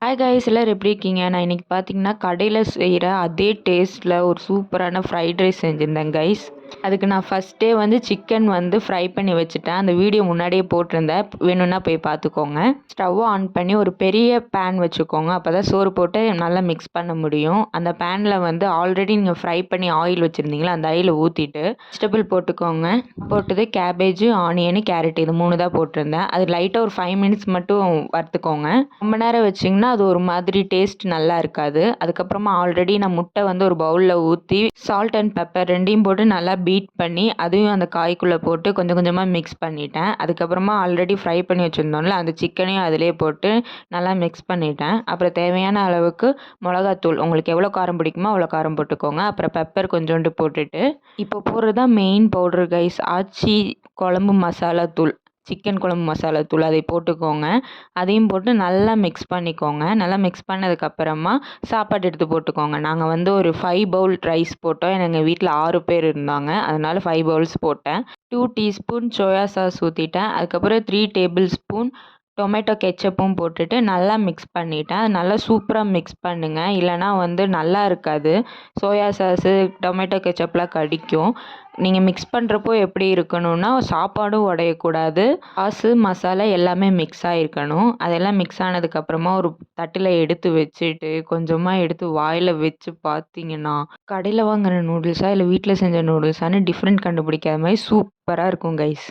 Hi guys, எல்லாரும் எப்படி இருக்கீங்க? நான் இன்னைக்கு பார்த்தீங்கன்னா கடையில் செய்கிற அதே டேஸ்ட்டில் ஒரு சூப்பரான ஃப்ரைட் ரைஸ் செஞ்சுருந்தேன் கைஸ். அதுக்கு நான் ஃபஸ்ட்டே வந்து சிக்கன் வந்து ஃப்ரை பண்ணி வச்சுட்டேன். அந்த வீடியோ முன்னாடியே போட்டிருந்தேன், வேணும்னா போய் பார்த்துக்கோங்க. ஸ்டவ் ஆன் பண்ணி ஒரு பெரிய பேன் வச்சுக்கோங்க, அப்போ தான் சோறு போட்டு நல்லா மிக்ஸ் பண்ண முடியும். அந்த பேனில் வந்து ஆல்ரெடி நீங்கள் ஃப்ரை பண்ணி ஆயில் வச்சுருந்தீங்களா, அந்த ஆயிலை ஊற்றிட்டு வெஜிடபிள் போட்டுக்கோங்க. போட்டது கேபேஜு, ஆனியனு, கேரட் இது 3 தான் போட்டிருந்தேன். அது லைட்டாக ஒரு 5 மினிட்ஸ் மட்டும் வறுத்துக்கோங்க. ரொம்ப நேரம் வச்சிங்கன்னா அது ஒரு மாதிரி டேஸ்ட் நல்லா இருக்காது. அதுக்கப்புறமா ஆல்ரெடி நான் முட்டை வந்து ஒரு பவுலில் ஊற்றி சால்ட் அண்ட் பெப்பர் ரெண்டையும் போட்டு நல்லா பீட் பண்ணி அதையும் அந்த காய்க்குள்ளே போட்டு கொஞ்சம் கொஞ்சமாக மிக்ஸ் பண்ணிட்டேன். அதுக்கப்புறமா ஆல்ரெடி ஃப்ரை பண்ணி வச்சுருந்தோம்ல, அந்த சிக்கனையும் அதிலே போட்டு நல்லா மிக்ஸ் பண்ணிட்டேன். அப்புறம் தேவையான அளவுக்கு மிளகாத்தூள், உங்களுக்கு எவ்வளோ காரம் பிடிக்குமோ அவ்வளோ காரம் போட்டுக்கோங்க. அப்புறம் பெப்பர் கொஞ்சோண்டு போட்டுட்டு, இப்போ போடுறது தான் மெயின் பவுடர் கைஸ், ஆச்சி குழம்பு மசாலா தூள், சிக்கன் குழம்பு மசாலா தூள் அதை போட்டுக்கோங்க. அதையும் போட்டு நல்லா மிக்ஸ் பண்ணிக்கோங்க. நல்லா மிக்ஸ் பண்ணதுக்கப்புறமா சாப்பாடு எடுத்து போட்டுக்கோங்க. நாங்கள் வந்து ஒரு 5 பவுல் ரைஸ் போட்டோம். எங்கள் வீட்டில் 6 பேர் இருந்தாங்க, அதனால 5 பவுல்ஸ் போட்டேன். 2 டீஸ்பூன் சோயா சாஸ் ஊற்றிட்டேன். அதுக்கப்புறம் 3 டேபிள் ஸ்பூன் டொமேட்டோ கெச்சப்பும் போட்டுட்டு நல்லா மிக்ஸ் பண்ணிட்டேன். நல்லா சூப்பராக மிக்ஸ் பண்ணுங்கள், இல்லைனா வந்து நல்லா இருக்காது. சோயா சாஸு டொமேட்டோ கெச்சப்லாம் கடிக்கும். நீங்கள் மிக்ஸ் பண்ணுறப்போ எப்படி இருக்கணும்னா, சாப்பாடும் உடையக்கூடாது, சாஸு மசாலா எல்லாமே மிக்ஸ் ஆகிருக்கணும். அதெல்லாம் மிக்ஸ் ஆனதுக்கப்புறமா ஒரு தட்டில் எடுத்து வச்சுட்டு கொஞ்சமாக எடுத்து வாயில் வச்சு பார்த்தீங்கன்னா, கடையில் வாங்குகிற நூடுல்ஸா இல்லை வீட்டில் செஞ்ச நூடுல்ஸான்னு டிஃப்ரெண்ட் கண்டுபிடிக்காத மாதிரி சூப்பராக இருக்கும் கைஸ்.